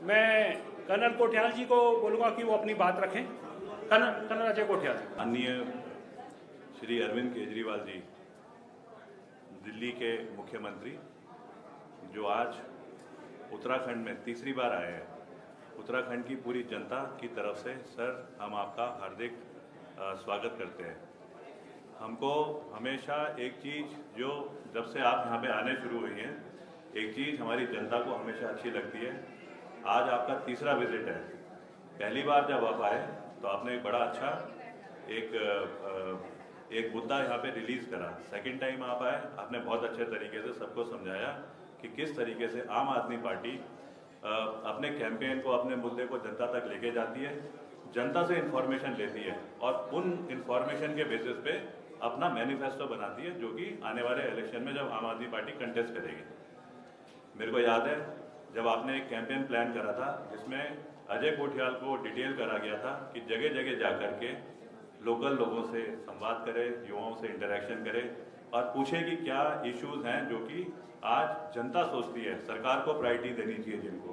मैं कर्नल कोठियाल जी को बोलूँगा कि वो अपनी बात रखें। कर्नल अजय कोठियाल। माननीय श्री अरविंद केजरीवाल जी, दिल्ली के मुख्यमंत्री, जो आज उत्तराखंड में तीसरी बार आए हैं, उत्तराखंड की पूरी जनता की तरफ से सर हम आपका हार्दिक स्वागत करते हैं। हमको हमेशा एक चीज़ जो जब से आप यहाँ पे आने शुरू हुई हैं, एक चीज़ हमारी जनता को हमेशा अच्छी लगती है। आज आपका तीसरा विजिट है। पहली बार जब आप आए तो आपने एक बड़ा अच्छा एक मुद्दा यहाँ पे रिलीज़ करा। सेकंड टाइम आप आए, आपने बहुत अच्छे तरीके से सबको समझाया कि किस तरीके से आम आदमी पार्टी अपने कैंपेन को, अपने मुद्दे को जनता तक लेके जाती है, जनता से इन्फॉर्मेशन लेती है और उन इन्फॉर्मेशन के बेसिस पे अपना मैनिफेस्टो बनाती है, जो कि आने वाले इलेक्शन में जब आम आदमी पार्टी कंटेस्ट करेगी। मेरे को याद है जब आपने एक कैंपेन प्लान करा था जिसमें अजय कोठियाल को डिटेल करा गया था कि जगह जगह जा कर के लोकल लोगों से संवाद करे, युवाओं से इंटरेक्शन करे और पूछे कि क्या इश्यूज हैं जो कि आज जनता सोचती है सरकार को प्रायोरिटी देनी चाहिए जिनको।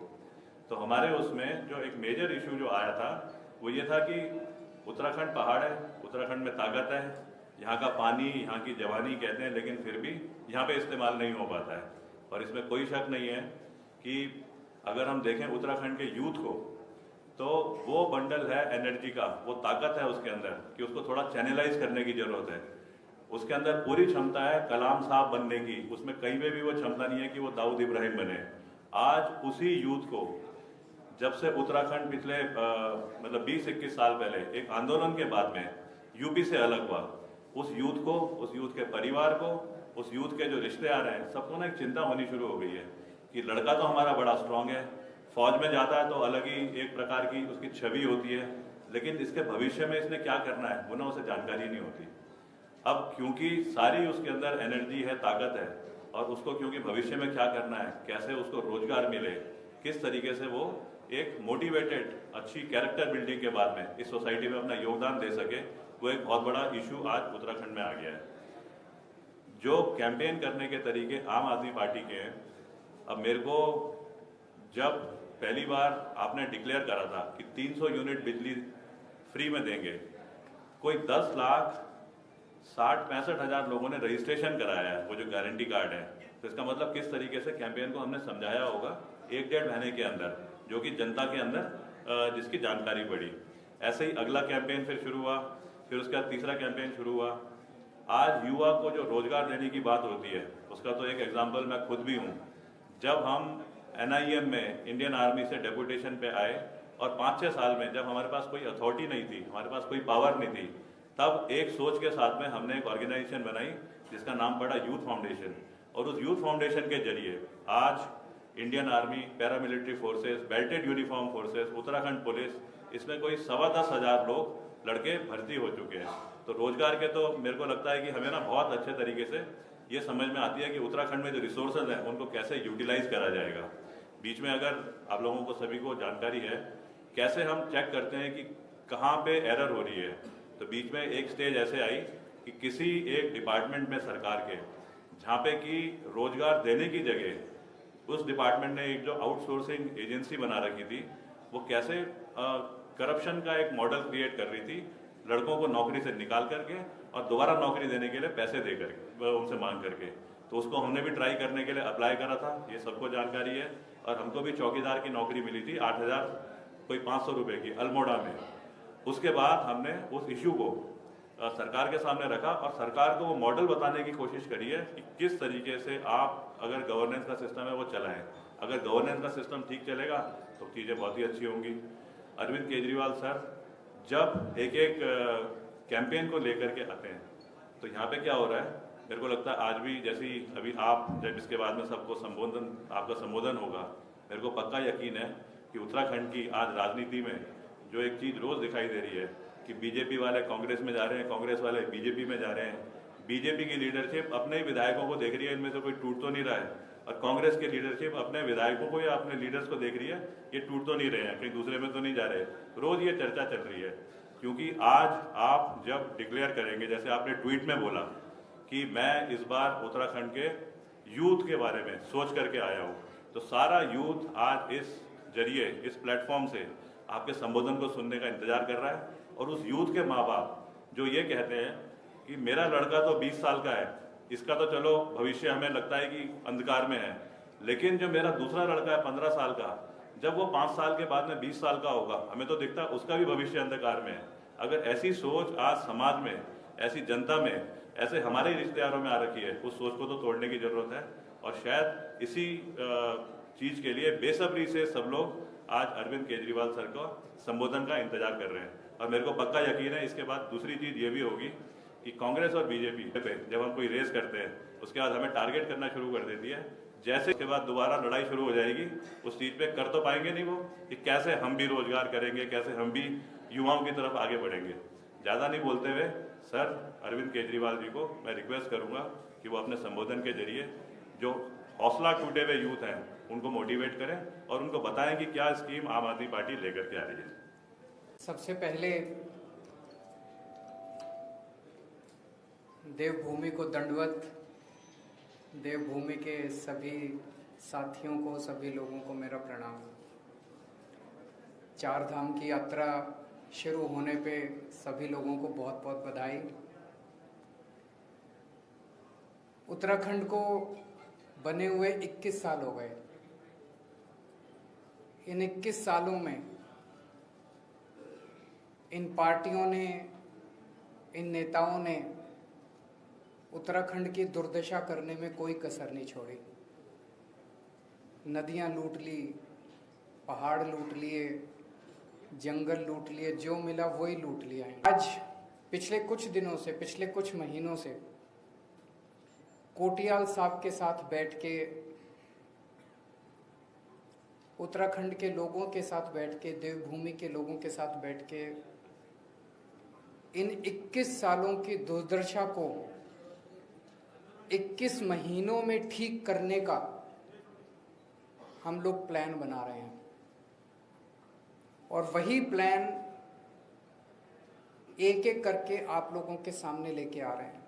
तो हमारे उसमें जो एक मेजर इशू जो आया था वो ये था कि उत्तराखंड पहाड़ है, उत्तराखंड में ताकत है, यहाँ का पानी, यहाँ की जवानी कहते हैं, लेकिन फिर भी यहाँ पे इस्तेमाल नहीं हो पाता है। और इसमें कोई शक नहीं है कि अगर हम देखें उत्तराखंड के यूथ को, तो वो बंडल है एनर्जी का, वो ताकत है उसके अंदर कि उसको थोड़ा चैनलाइज करने की जरूरत है। उसके अंदर पूरी क्षमता है कलाम साहब बनने की, उसमें कहीं पे भी वो क्षमता नहीं है कि वो दाऊद इब्राहिम बने। आज उसी यूथ को, जब से उत्तराखंड पिछले मतलब 20-21 साल पहले एक आंदोलन के बाद में यूपी से अलग हुआ, उस यूथ को, उस यूथ के परिवार को, उस यूथ के जो रिश्ते आ रहे हैं, सबको ना एक चिंता होनी शुरू हो गई है कि लड़का तो हमारा बड़ा स्ट्रांग है, फौज में जाता है तो अलग ही एक प्रकार की उसकी छवि होती है, लेकिन इसके भविष्य में इसने क्या करना है वो ना उसे जानकारी नहीं होती। अब क्योंकि सारी उसके अंदर एनर्जी है, ताकत है, और उसको क्योंकि भविष्य में क्या करना है, कैसे उसको रोजगार मिले, किस तरीके से वो एक मोटिवेटेड अच्छी कैरेक्टर बिल्डिंग के बाद में इस सोसाइटी में अपना योगदान दे सके, वो एक बहुत बड़ा इशू आज उत्तराखंड में आ गया है। जो कैंपेन करने के तरीके आम आदमी पार्टी के हैं, अब मेरे को जब पहली बार आपने डिक्लेयर करा था कि 300 यूनिट बिजली फ्री में देंगे, कोई 10,60,65,000 लोगों ने रजिस्ट्रेशन कराया है, वो जो गारंटी कार्ड है, तो इसका मतलब किस तरीके से कैंपेन को हमने समझाया होगा 1-1.5 महीने के अंदर, जो कि जनता के अंदर जिसकी जानकारी बढ़ी। ऐसे ही अगला कैंपेन फिर शुरू हुआ, फिर उसके बाद तीसरा कैंपेन शुरू हुआ। आज युवा को जो रोजगार देने की बात होती है, उसका तो एक एग्जाम्पल मैं खुद भी हूँ। जब हम NIM में इंडियन आर्मी से डेपुटेशन पे आए और 5-6 साल में जब हमारे पास कोई अथॉरिटी नहीं थी, हमारे पास कोई पावर नहीं थी, तब एक सोच के साथ में हमने एक ऑर्गेनाइजेशन बनाई जिसका नाम पड़ा यूथ फाउंडेशन। और उस यूथ फाउंडेशन के जरिए आज Indian army, paramilitary forces, belted uniform forces, Uttarakhand police, इसमें कोई 10,15,000 लोग लड़के भर्ती हो चुके हैं। तो रोजगार के तो मेरे को लगता है कि हमें ना बहुत अच्छे तरीके से ये समझ में आती है कि उत्तराखंड में जो रिसोर्सेज हैं उनको कैसे यूटिलाइज करा जाएगा। बीच में अगर आप लोगों को सभी को जानकारी है कैसे हम चेक करते हैं कि कहाँ पे एरर हो रही है, तो बीच में एक स्टेज ऐसे आई कि किसी एक डिपार्टमेंट में सरकार के, जहाँ पे कि रोजगार देने की जगह उस डिपार्टमेंट ने एक जो आउटसोर्सिंग एजेंसी बना रखी थी, वो कैसे करप्शन का एक मॉडल क्रिएट कर रही थी, लड़कों को नौकरी से निकाल करके और दोबारा नौकरी देने के लिए पैसे दे करके, उनसे मांग करके। तो उसको हमने भी ट्राई करने के लिए अप्लाई करा था, ये सबको जानकारी है। और हमको भी चौकीदार की नौकरी मिली थी 8,000 कोई 500 रुपये की अल्मोड़ा में। उसके बाद हमने उस इश्यू को सरकार के सामने रखा और सरकार को वो मॉडल बताने की कोशिश करी है कि किस तरीके से आप अगर गवर्नेंस का सिस्टम है वो चलाएं। अगर गवर्नेंस का सिस्टम ठीक चलेगा तो चीज़ें बहुत ही अच्छी होंगी। अरविंद केजरीवाल सर जब एक एक कैंपेन को लेकर के आते हैं, तो यहाँ पे क्या हो रहा है, मेरे को लगता है आज भी जैसी अभी आप जब इसके बाद में सबको आपका संबोधन होगा, मेरे को पक्का यकीन है कि उत्तराखंड की आज राजनीति में जो एक चीज़ रोज़ दिखाई दे रही है कि बीजेपी वाले कांग्रेस में जा रहे हैं, कांग्रेस वाले बीजेपी में जा रहे हैं, बीजेपी की लीडरशिप अपने ही विधायकों को देख रही है, इनमें से कोई टूट तो नहीं रहा है, और कांग्रेस की लीडरशिप अपने विधायकों को या अपने लीडर्स को देख रही है, ये टूट तो नहीं रहे हैं, कहीं दूसरे में तो नहीं जा रहे। रोज़ ये चर्चा चल रही है, क्योंकि आज आप जब डिक्लेयर करेंगे, जैसे आपने ट्वीट में बोला कि मैं इस बार उत्तराखंड के यूथ के बारे में सोच करके आया हूँ, तो सारा यूथ आज इस जरिए, इस प्लेटफॉर्म से आपके संबोधन को सुनने का इंतजार कर रहा है। और उस यूथ के माँ बाप जो ये कहते हैं कि मेरा लड़का तो 20 साल का है, इसका तो चलो भविष्य हमें लगता है कि अंधकार में है, लेकिन जो मेरा दूसरा लड़का है 15 साल का, जब वो 5 साल के बाद में 20 साल का होगा, हमें तो दिखता है उसका भी भविष्य अंधकार में है। अगर ऐसी सोच आज समाज में, ऐसी जनता में, ऐसे हमारे रिश्तेदारों में आ रखी है, उस सोच को तो तोड़ने की जरूरत है। और शायद इसी चीज के लिए बेसब्री से सब लोग आज अरविंद केजरीवाल सर का संबोधन का इंतजार कर रहे हैं। और मेरे को पक्का यकीन है इसके बाद दूसरी चीज ये भी होगी कि कांग्रेस और बीजेपी पे जब हम कोई रेस करते हैं उसके बाद हमें टारगेट करना शुरू कर देती है। जैसे इसके बाद दोबारा लड़ाई शुरू हो जाएगी, उस चीज पे कर तो पाएंगे नहीं वो, कि कैसे हम भी रोजगार करेंगे, कैसे हम भी युवाओं की तरफ आगे बढ़ेंगे। ज्यादा नहीं बोलते हुए सर अरविंद केजरीवाल जी को मैं रिक्वेस्ट करूंगा कि वो अपने संबोधन के जरिए जो हौसला टूटे हुए यूथ हैं उनको मोटिवेट करें और उनको बताएं कि क्या स्कीम आम आदमी पार्टी लेकर के आ रही है। सबसे पहले देवभूमि को दंडवत, देवभूमि के सभी साथियों को, सभी लोगों को मेरा प्रणाम। चार धाम की यात्रा शुरू होने पे सभी लोगों को बहुत बहुत बधाई। उत्तराखंड को बने हुए 21 साल हो गए। इन 21 सालों में इन पार्टियों ने, इन नेताओं ने उत्तराखंड की दुर्दशा करने में कोई कसर नहीं छोड़ी। नदियां लूट ली, पहाड़ लूट लिए, जंगल लूट लिए, जो मिला वही लूट लिया है। आज पिछले कुछ दिनों से, पिछले कुछ महीनों से कोटियाल साहब के साथ बैठ के, उत्तराखंड के लोगों के साथ बैठ के, देवभूमि के लोगों के साथ बैठ के इन 21 सालों की दुर्दशा को 21 महीनों में ठीक करने का हम लोग प्लान बना रहे हैं। और वही प्लान एक एक करके आप लोगों के सामने लेके आ रहे हैं।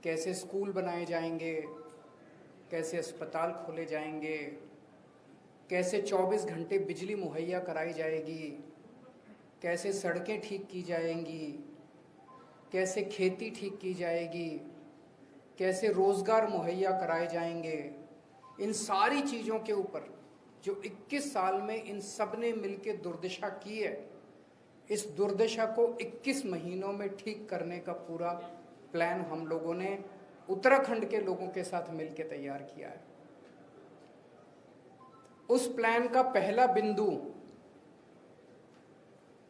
कैसे स्कूल बनाए जाएंगे, कैसे अस्पताल खोले जाएंगे, कैसे 24 घंटे बिजली मुहैया कराई जाएगी, कैसे सड़कें ठीक की जाएंगी, कैसे खेती ठीक की जाएगी, कैसे रोजगार मुहैया कराए जाएंगे। इन सारी चीज़ों के ऊपर जो 21 साल में इन सब ने मिलकर दुर्दशा की है, इस दुर्दशा को 21 महीनों में ठीक करने का पूरा प्लान हम लोगों ने उत्तराखंड के लोगों के साथ मिलकर तैयार किया है। उस प्लान का पहला बिंदु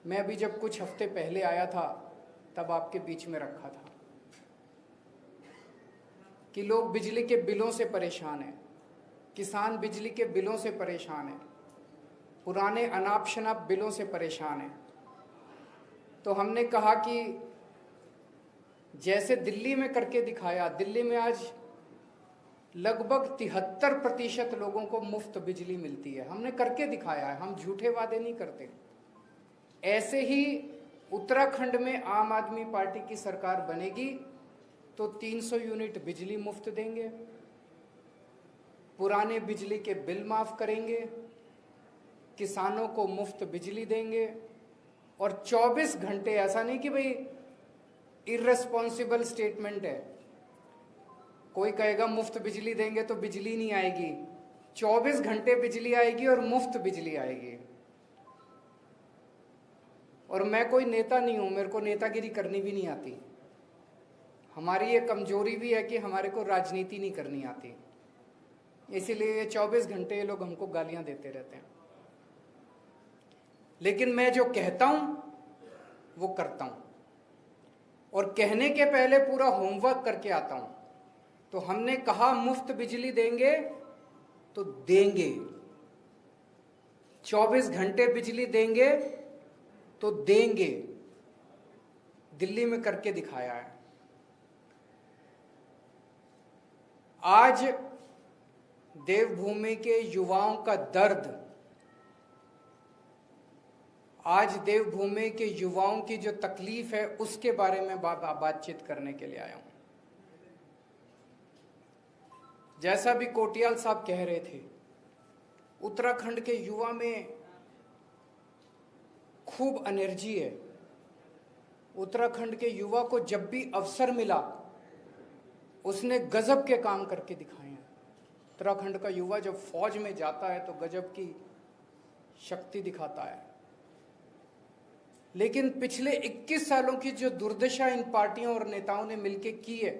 मैं अभी जब कुछ हफ्ते पहले आया था तब आपके बीच में रखा था कि लोग बिजली के बिलों से परेशान हैं, किसान बिजली के बिलों से परेशान हैं, पुराने अनाप शनाप बिलों से परेशान हैं। तो हमने कहा कि जैसे दिल्ली में करके दिखाया, दिल्ली में आज लगभग 73% लोगों को मुफ्त बिजली मिलती है। हमने करके दिखाया है, हम झूठे वादे नहीं करते। ऐसे ही उत्तराखंड में आम आदमी पार्टी की सरकार बनेगी तो 300 यूनिट बिजली मुफ्त देंगे, पुराने बिजली के बिल माफ करेंगे, किसानों को मुफ्त बिजली देंगे और 24 घंटे, ऐसा नहीं कि भाई इर्रेस्पॉन्सिबल स्टेटमेंट है, कोई कहेगा मुफ्त बिजली देंगे तो बिजली नहीं आएगी। 24 घंटे बिजली आएगी और मुफ्त बिजली आएगी। और मैं कोई नेता नहीं हूं, मेरे को नेतागिरी करनी भी नहीं आती। हमारी ये कमजोरी भी है कि हमारे को राजनीति नहीं करनी आती, इसीलिए 24 घंटे ये लोग हमको गालियां देते रहते हैं। लेकिन मैं जो कहता हूं वो करता हूं और कहने के पहले पूरा होमवर्क करके आता हूं। तो हमने कहा मुफ्त बिजली देंगे तो देंगे, 24 घंटे बिजली देंगे तो देंगे। दिल्ली में करके दिखाया है। आज देवभूमि के युवाओं का दर्द, आज देवभूमि के युवाओं की जो तकलीफ है उसके बारे में बातचीत करने के लिए आया हूं। जैसा भी कोटियाल साहब कह रहे थे, उत्तराखंड के युवा में खूब एनर्जी है। उत्तराखंड के युवा को जब भी अवसर मिला उसने गजब के काम करके दिखाए हैं। उत्तराखंड का युवा जब फौज में जाता है तो गजब की शक्ति दिखाता है। लेकिन पिछले 21 सालों की जो दुर्दशा इन पार्टियों और नेताओं ने मिलकर की है,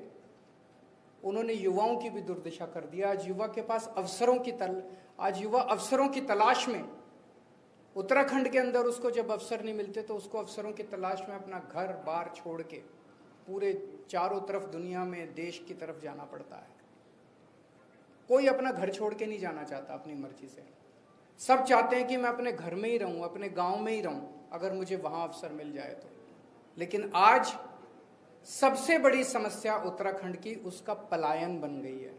उन्होंने युवाओं की भी दुर्दशा कर दिया। आज युवा के पास आज युवा अवसरों की तलाश में, उत्तराखंड के अंदर उसको जब अवसर नहीं मिलते तो उसको अवसरों की तलाश में अपना घर बार छोड़ के पूरे चारों तरफ दुनिया में देश की तरफ जाना पड़ता है। कोई अपना घर छोड़ के नहीं जाना चाहता अपनी मर्जी से। सब चाहते हैं कि मैं अपने घर में ही रहूं, अपने गांव में ही रहूं, अगर मुझे वहां अवसर मिल जाए तो। लेकिन आज सबसे बड़ी समस्या उत्तराखंड की उसका पलायन बन गई है।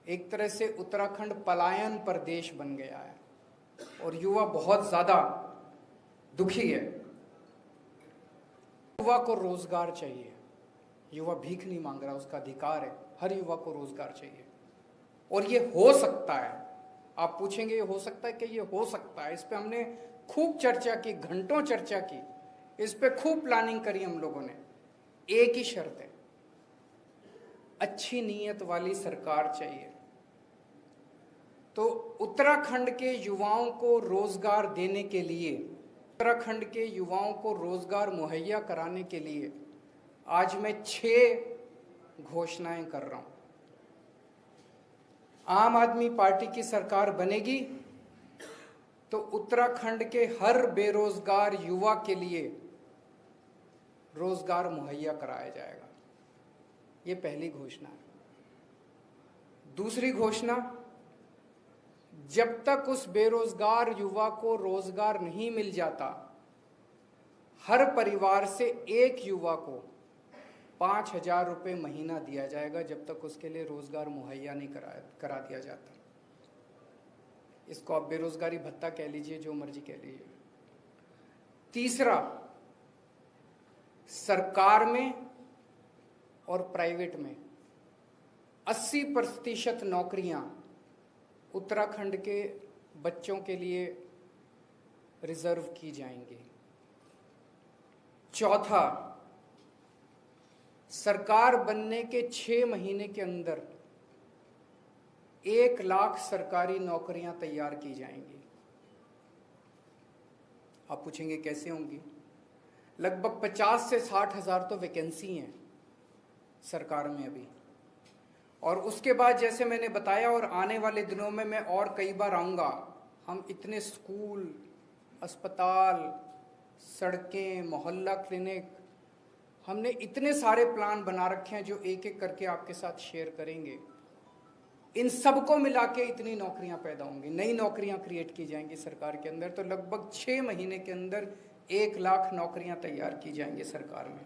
एक तरह से उत्तराखंड पलायन प्रदेश बन गया है और युवा बहुत ज्यादा दुखी है। युवा को रोजगार चाहिए। युवा भीख नहीं मांग रहा, उसका अधिकार है। हर युवा को रोजगार चाहिए और ये हो सकता है। आप पूछेंगे ये हो सकता है कि ये हो सकता है। इस पे हमने खूब चर्चा की, घंटों चर्चा की, इस पे खूब प्लानिंग करी हम लोगों ने। एक ही शर्त है, अच्छी नीयत वाली सरकार चाहिए। तो उत्तराखंड के युवाओं को रोजगार देने के लिए, उत्तराखंड के युवाओं को रोजगार मुहैया कराने के लिए आज मैं 6 घोषणाएं कर रहा हूं। आम आदमी पार्टी की सरकार बनेगी तो उत्तराखंड के हर बेरोजगार युवा के लिए रोजगार मुहैया कराया जाएगा। ये पहली घोषणा है। दूसरी घोषणा, जब तक उस बेरोजगार युवा को रोजगार नहीं मिल जाता, हर परिवार से एक युवा को 5,000 रुपये महीना दिया जाएगा जब तक उसके लिए रोजगार मुहैया नहीं करा दिया जाता। इसको आप बेरोजगारी भत्ता कह लीजिए, जो मर्जी कह लीजिए। तीसरा, सरकार में और प्राइवेट में 80% नौकरियां उत्तराखंड के बच्चों के लिए रिजर्व की जाएंगी। चौथा, सरकार बनने के 6 महीने के अंदर 1 लाख सरकारी नौकरियां तैयार की जाएंगी। आप पूछेंगे कैसे होंगी? लगभग 50 से 60 हजार तो वैकेंसी हैं सरकार में अभी। और उसके बाद जैसे मैंने बताया, और आने वाले दिनों में मैं और कई बार आऊँगा, हम इतने स्कूल, अस्पताल, सड़कें, मोहल्ला क्लिनिक, हमने इतने सारे प्लान बना रखे हैं जो एक एक करके आपके साथ शेयर करेंगे। इन सबको मिला के इतनी नौकरियां पैदा होंगी, नई नौकरियां क्रिएट की जाएंगी सरकार के अंदर। तो लगभग 6 महीने के अंदर 1 लाख नौकरियां तैयार की जाएंगी सरकार में।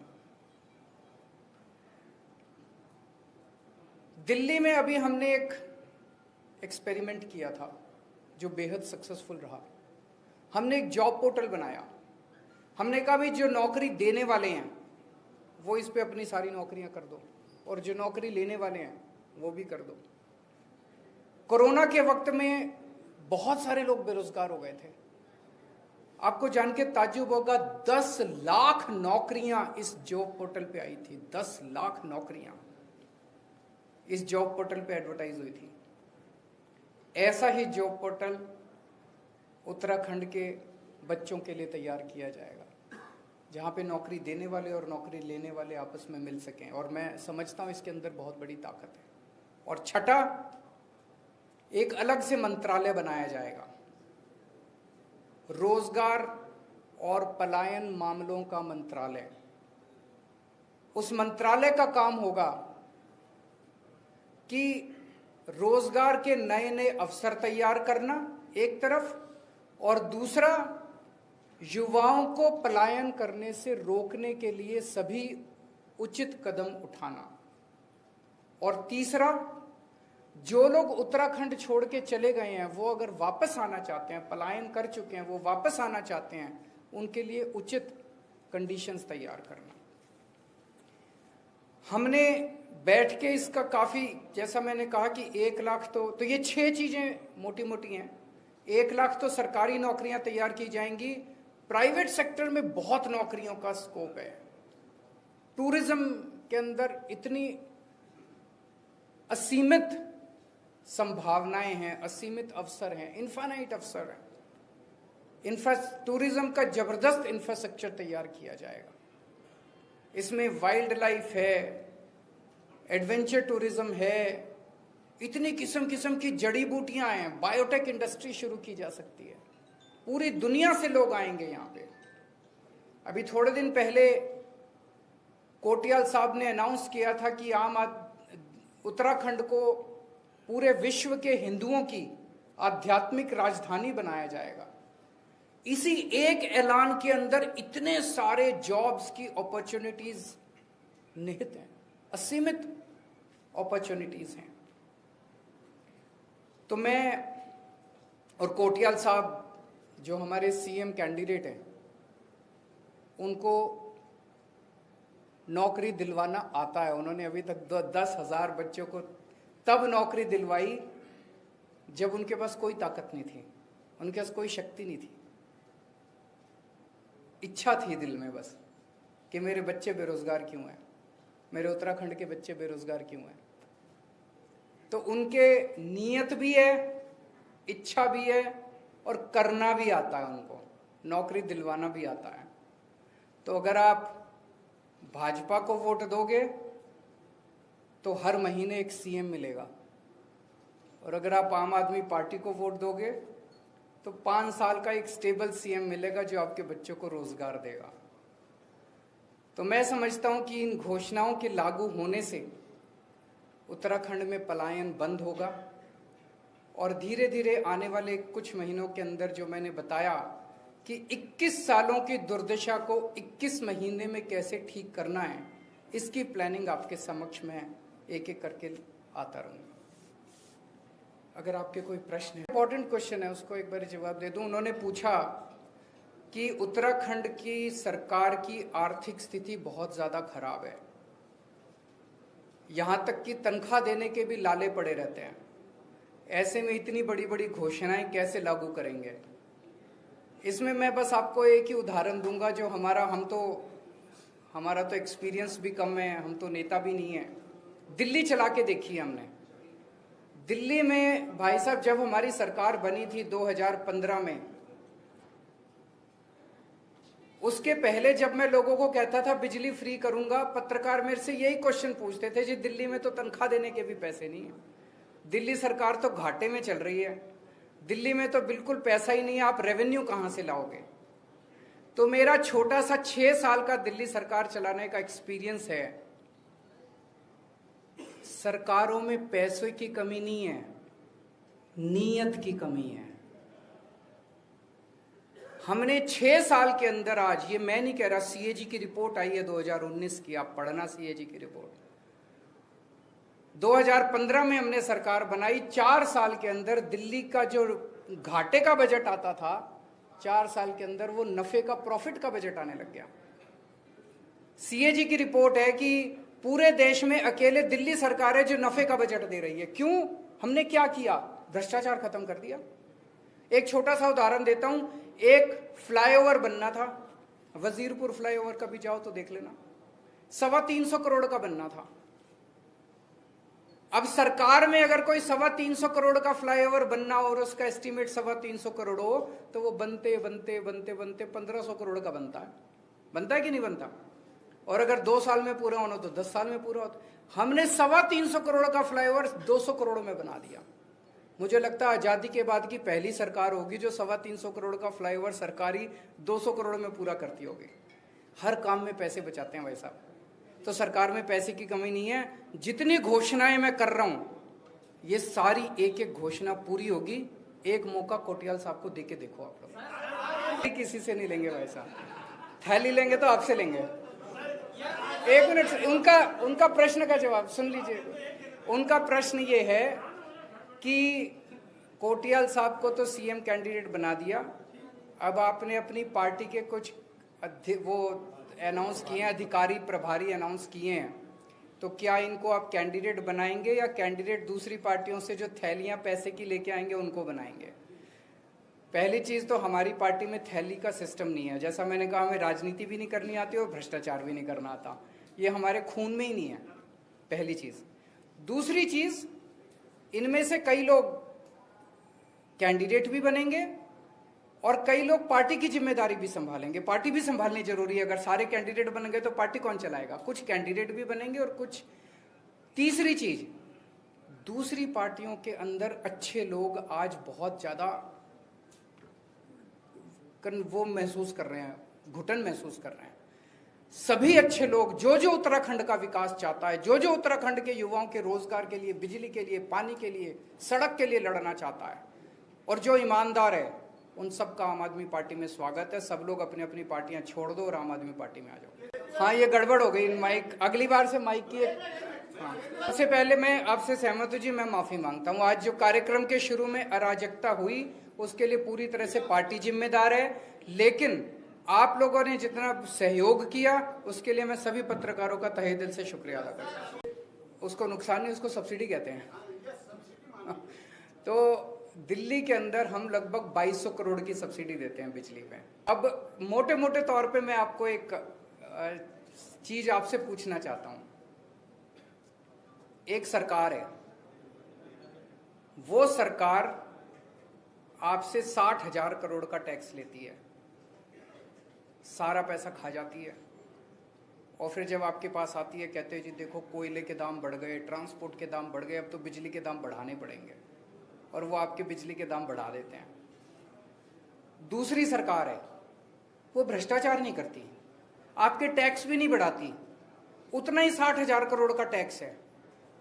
दिल्ली में अभी हमने एक एक्सपेरिमेंट किया था जो बेहद सक्सेसफुल रहा। हमने एक जॉब पोर्टल बनाया। हमने कहा भाई जो नौकरी देने वाले हैं वो इस पे अपनी सारी नौकरियां कर दो, और जो नौकरी लेने वाले हैं वो भी कर दो। कोरोना के वक्त में बहुत सारे लोग बेरोजगार हो गए थे। आपको जान के ताज्जुब होगा, 10 लाख नौकरियां इस जॉब पोर्टल पे आई थी। 10 लाख नौकरियां इस जॉब पोर्टल पे एडवर्टाइज हुई थी। ऐसा ही जॉब पोर्टल उत्तराखंड के बच्चों के लिए तैयार किया जाएगा, जहाँ पे नौकरी देने वाले और नौकरी लेने वाले आपस में मिल सकें। और मैं समझता हूँ इसके अंदर बहुत बड़ी ताकत है। और छठा, एक अलग से मंत्रालय बनाया जाएगा, रोजगार और पलायन मामलों का मंत्रालय। उस मंत्रालय का काम होगा कि रोजगार के नए नए अवसर तैयार करना एक तरफ, और दूसरा युवाओं को पलायन करने से रोकने के लिए सभी उचित कदम उठाना, और तीसरा, जो लोग उत्तराखंड छोड़ के चले गए हैं वो अगर वापस आना चाहते हैं, पलायन कर चुके हैं, वो वापस आना चाहते हैं, उनके लिए उचित कंडीशंस तैयार करना। हमने बैठ के इसका काफ़ी, जैसा मैंने कहा कि 1 लाख तो ये 6 चीज़ें मोटी मोटी हैं। 1 लाख तो सरकारी नौकरियां तैयार की जाएंगी। प्राइवेट सेक्टर में बहुत नौकरियों का स्कोप है। टूरिज्म के अंदर इतनी असीमित संभावनाएं हैं, असीमित अवसर हैं, इनफाइनाइट अवसर हैं। टूरिज्म का जबरदस्त इंफ्रास्ट्रक्चर तैयार किया जाएगा। इसमें वाइल्ड लाइफ है, एडवेंचर टूरिज्म है, इतनी किस्म किस्म की जड़ी बूटियां हैं, बायोटेक इंडस्ट्री शुरू की जा सकती है। पूरी दुनिया से लोग आएंगे यहाँ पे। अभी थोड़े दिन पहले कोटियाल साहब ने अनाउंस किया था कि उत्तराखंड को पूरे विश्व के हिंदुओं की आध्यात्मिक राजधानी बनाया जाएगा। इसी एक ऐलान के अंदर इतने सारे जॉब्स की अपॉर्चुनिटीज निहित हैं, असीमित अपॉर्चुनिटीज हैं। तो मैं और कोटियाल साहब जो हमारे सीएम कैंडिडेट हैं, उनको नौकरी दिलवाना आता है। उन्होंने अभी तक 10,000 बच्चों को तब नौकरी दिलवाई जब उनके पास कोई ताकत नहीं थी, उनके पास कोई शक्ति नहीं थी। इच्छा थी दिल में बस कि मेरे बच्चे बेरोजगार क्यों हैं, मेरे उत्तराखंड के बच्चे बेरोजगार क्यों हैं। तो उनके नीयत भी है, इच्छा भी है और करना भी आता है, उनको नौकरी दिलवाना भी आता है। तो अगर आप भाजपा को वोट दोगे तो हर महीने एक सीएम मिलेगा, और अगर आप आम आदमी पार्टी को वोट दोगे तो 5 साल का एक स्टेबल सीएम मिलेगा जो आपके बच्चों को रोजगार देगा। तो मैं समझता हूं कि इन घोषणाओं के लागू होने से उत्तराखंड में पलायन बंद होगा, और धीरे धीरे आने वाले कुछ महीनों के अंदर जो मैंने बताया कि 21 सालों की दुर्दशा को 21 महीने में कैसे ठीक करना है, इसकी प्लानिंग आपके समक्ष में एक एक करके आता रहूँगा। अगर आपके कोई प्रश्न है, इंपॉर्टेंट क्वेश्चन है, उसको एक बार जवाब दे दूं। उन्होंने पूछा कि उत्तराखंड की सरकार की आर्थिक स्थिति बहुत ज़्यादा खराब है, यहाँ तक कि तनख्वाह देने के भी लाले पड़े रहते हैं। ऐसे में इतनी बड़ी बड़ी घोषणाएं कैसे लागू करेंगे? इसमें मैं बस आपको एक ही उदाहरण दूंगा जो हमारा तो एक्सपीरियंस भी कम है, हम तो नेता भी नहीं है। दिल्ली चला के देखी है हमने। दिल्ली में भाई साहब जब हमारी सरकार बनी थी 2015 में, उसके पहले जब मैं लोगों को कहता था बिजली फ्री करूंगा, पत्रकार मेरे से यही क्वेश्चन पूछते थे, जी दिल्ली में तो तनख्वाह देने के भी पैसे नहीं है, दिल्ली सरकार तो घाटे में चल रही है, दिल्ली में तो बिल्कुल पैसा ही नहीं है, आप रेवेन्यू कहां से लाओगे? तो मेरा छोटा सा 6 साल का दिल्ली सरकार चलाने का एक्सपीरियंस है। सरकारों में पैसों की कमी नहीं है, नीयत की कमी है। हमने 6 साल के अंदर, आज ये मैं नहीं कह रहा, सीएजी की रिपोर्ट आई है 2019 की, आप पढ़ना सीएजी की रिपोर्ट। 2015 में हमने सरकार बनाई, 4 साल के अंदर दिल्ली का जो घाटे का बजट आता था, 4 साल के अंदर वो नफे का, प्रॉफिट का बजट आने लग गया। सीएजी की रिपोर्ट है कि पूरे देश में अकेले दिल्ली सरकार है जो नफे का बजट दे रही है। क्यों? हमने क्या किया? भ्रष्टाचार खत्म कर दिया। एक छोटा सा उदाहरण देता हूं, एक फ्लाईओवर बनना था, वजीरपुर फ्लाईओवर, कभी जाओ तो देख लेना, 325 करोड़ का बनना था। अब सरकार में अगर कोई 325 करोड़ का फ्लाईओवर बनना हो और उसका एस्टीमेट 325 करोड़ हो, तो वो बनते बनते बनते बनते 1500 करोड़ का बनता है कि नहीं बनता? और अगर 2 साल में पूरा होना तो 10 साल में पूरा होता। हमने 325 करोड़ का फ्लाईओवर 200 करोड़ में बना दिया। मुझे लगता है आजादी के बाद की पहली सरकार होगी जो 325 करोड़ का फ्लाईओवर सरकारी 200 करोड़ में पूरा करती होगी। हर काम में पैसे बचाते हैं भाई साहब। तो सरकार में पैसे की कमी नहीं है। जितनी घोषणाएं मैं कर रहा हूं, ये सारी एक एक घोषणा पूरी होगी। एक मौका कोटियाल साहब को देके देखो आप लोग। किसी से नहीं लेंगे भाई साहब, थैली लेंगे तो आपसे लेंगे। 1 मिनट, उनका प्रश्न का जवाब सुन लीजिए। उनका प्रश्न ये है कि कोटियाल साहब को तो सीएम कैंडिडेट बना दिया, अब आपने अपनी पार्टी के कुछ वो अनाउंस किए हैं, अधिकारी प्रभारी अनाउंस किए हैं तो क्या इनको आप कैंडिडेट बनाएंगे या कैंडिडेट दूसरी पार्टियों से जो थैलियां पैसे की लेके आएंगे उनको बनाएंगे? पहली चीज़ तो हमारी पार्टी में थैली का सिस्टम नहीं है। जैसा मैंने कहा, हमें राजनीति भी नहीं करनी आती और भ्रष्टाचार भी नहीं करना आता। ये हमारे खून में ही नहीं है, पहली चीज़। दूसरी चीज़, इनमें से कई लोग कैंडिडेट भी बनेंगे और कई लोग पार्टी की जिम्मेदारी भी संभालेंगे। पार्टी भी संभालनी जरूरी है। अगर सारे कैंडिडेट बनेंगे तो पार्टी कौन चलाएगा? कुछ कैंडिडेट भी बनेंगे और कुछ। तीसरी चीज, दूसरी पार्टियों के अंदर अच्छे लोग आज बहुत ज्यादा वो महसूस कर रहे हैं, घुटन महसूस कर रहे हैं। सभी अच्छे लोग, जो जो उत्तराखंड का विकास चाहता है, जो जो उत्तराखंड के युवाओं के रोजगार के लिए, बिजली के लिए, पानी के लिए, सड़क के लिए लड़ना चाहता है और जो ईमानदार है, उन सब का आम आदमी पार्टी में स्वागत है। सब लोग अपनी अपनी पार्टियां छोड़ दो और आम आदमी पार्टी में आ जाओ। हाँ, ये गड़बड़ हो गई माइक, अगली बार से माइक की हाँ। सबसे पहले मैं आपसे सहमत हूँ जी, मैं माफी मांगता हूँ। आज जो कार्यक्रम के शुरू में अराजकता हुई उसके लिए पूरी तरह से पार्टी जिम्मेदार है, लेकिन आप लोगों ने जितना सहयोग किया उसके लिए मैं सभी पत्रकारों का तहे दिल से शुक्रिया अदा करता हूँ। उसको नुकसान नहीं, उसको सब्सिडी कहते हैं। तो दिल्ली के अंदर हम लगभग 2200 करोड़ की सब्सिडी देते हैं बिजली में। अब मोटे मोटे तौर पे मैं आपको एक चीज आपसे पूछना चाहता हूं। एक सरकार है, वो सरकार आपसे 60,000 करोड़ का टैक्स लेती है, सारा पैसा खा जाती है और फिर जब आपके पास आती है कहते हैं जी देखो कोयले के दाम बढ़ गए, ट्रांसपोर्ट के दाम बढ़ गए, अब तो बिजली के दाम बढ़ाने पड़ेंगे, और वो आपके बिजली के दाम बढ़ा देते हैं। दूसरी सरकार है, वो भ्रष्टाचार नहीं करती, आपके टैक्स भी नहीं बढ़ाती, उतना ही 60,000 करोड़ का टैक्स है,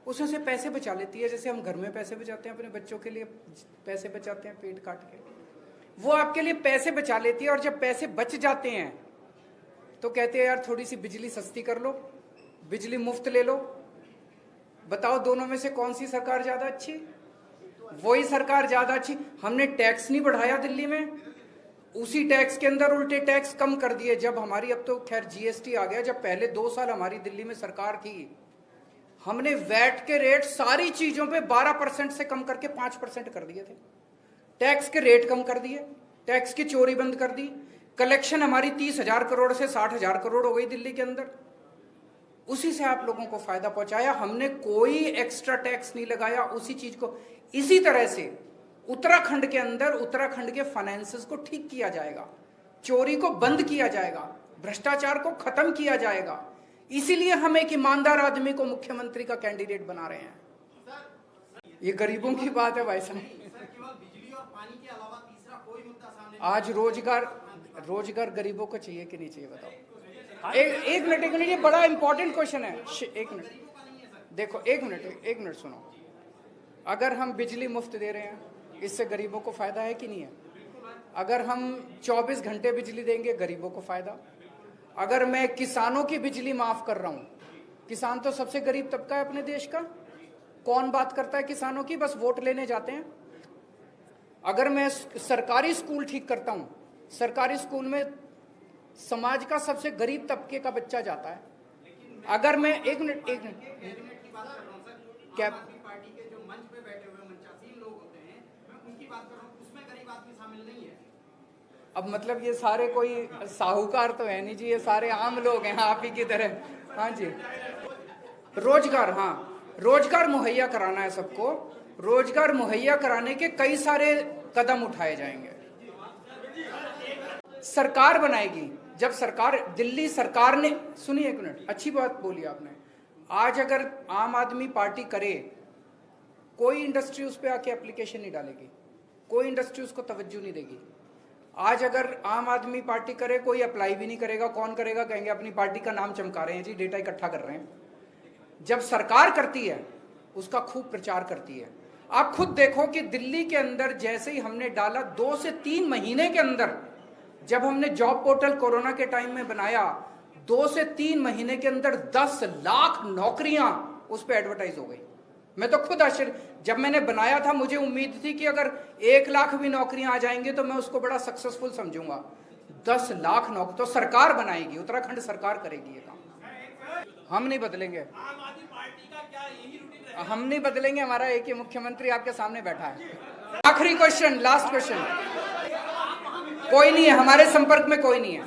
उसमें से पैसे बचा लेती है। जैसे हम घर में पैसे बचाते हैं, अपने बच्चों के लिए पैसे बचाते हैं पेट काट के, वो आपके लिए पैसे बचा लेती है। और जब पैसे बच जाते हैं तो कहते हैं यार थोड़ी सी बिजली सस्ती कर लो, बिजली मुफ्त ले लो। बताओ दोनों में से कौन सी सरकार ज्यादा अच्छी? वही सरकार ज्यादा अच्छी। हमने टैक्स नहीं बढ़ाया दिल्ली में, उसी टैक्स के अंदर उल्टे टैक्स कम कर दिए। जब हमारी, अब तो खैर जीएसटी आ गया, जब पहले 2 साल हमारी दिल्ली में सरकार थी, हमने वैट के रेट सारी चीजों पे 12% से कम करके 5% कर दिए थे। टैक्स के रेट कम कर दिए, टैक्स की चोरी बंद कर दी। कलेक्शन हमारी 30,000 करोड़ से 60,000 करोड़ हो गई दिल्ली के अंदर। उसी से आप लोगों को फायदा पहुंचाया, हमने कोई एक्स्ट्रा टैक्स नहीं लगाया उसी चीज को। इसी तरह से उत्तराखंड के अंदर उत्तराखंड के फाइनेंसेस को ठीक किया जाएगा, चोरी को बंद किया जाएगा, भ्रष्टाचार को खत्म किया जाएगा। इसीलिए हम एक ईमानदार आदमी को मुख्यमंत्री का कैंडिडेट बना रहे हैं। ये गरीबों की बात है भाई साहब। आज रोजगार गरीबों को चाहिए कि नहीं चाहिए बताओ? एक मिनट, ये बड़ा इंपॉर्टेंट क्वेश्चन है। एक मिनट देखो, एक मिनट सुनो। अगर हम बिजली मुफ्त दे रहे हैं, इससे गरीबों को फायदा है कि नहीं है? अगर हम 24 घंटे बिजली देंगे, गरीबों को फायदा। अगर मैं किसानों की बिजली माफ कर रहा हूं, किसान तो सबसे गरीब तबका है अपने देश का, कौन बात करता है किसानों की? बस वोट लेने जाते हैं। अगर मैं सरकारी स्कूल ठीक करता हूं, सरकारी स्कूल में समाज का सबसे गरीब तबके का बच्चा जाता है। अगर मैं एक मिनट क्या पार्टी के जो मंच पे बैठे हुए मंचासीन लोग होते हैं, मैं उनकी बात कर रहा हूं, उसमें गरीब आदमी शामिल नहीं है। अब मतलब ये सारे कोई साहूकार तो है नहीं जी, ये सारे आम लोग हैं आप ही की तरह। हाँ जी, रोजगार, हाँ रोजगार मुहैया कराना है सबको। रोजगार मुहैया कराने के कई सारे कदम उठाए जाएंगे। सरकार बनाएगी, जब सरकार, दिल्ली सरकार ने, सुनिए एक मिनट, अच्छी बात बोली आपने। आज अगर आम आदमी पार्टी करे, कोई इंडस्ट्री उस पर आके एप्लीकेशन नहीं डालेगी, कोई इंडस्ट्री उसको तवज्जो नहीं देगी। आज अगर आम आदमी पार्टी करे, कोई अप्लाई भी नहीं करेगा। कौन करेगा? कहेंगे अपनी पार्टी का नाम चमका रहे हैं जी, डेटा इकट्ठा कर रहे हैं। जब सरकार करती है, उसका खूब प्रचार करती है। आप खुद देखो कि दिल्ली के अंदर जैसे ही हमने डाला, 2 से 3 महीने के अंदर, जब हमने जॉब पोर्टल कोरोना के टाइम में बनाया, 2 से 3 महीने के अंदर 10 लाख नौकरियां उस पर एडवर्टाइज हो गई। मैं तो खुद आश्चर्य, जब मैंने बनाया था मुझे उम्मीद थी कि अगर 1 लाख भी नौकरियां आ जाएंगी तो मैं उसको बड़ा सक्सेसफुल समझूंगा। 10 लाख नौकरी तो सरकार बनाएगी, उत्तराखंड सरकार करेगी ये काम, हम नहीं बदलेंगे। पार्टी का क्या यही रूटीन रहेगा? हम नहीं बदलेंगे, हमारा एक ही मुख्यमंत्री आपके सामने बैठा है। आखिरी क्वेश्चन, लास्ट क्वेश्चन। कोई नहीं है हमारे संपर्क में, कोई नहीं है।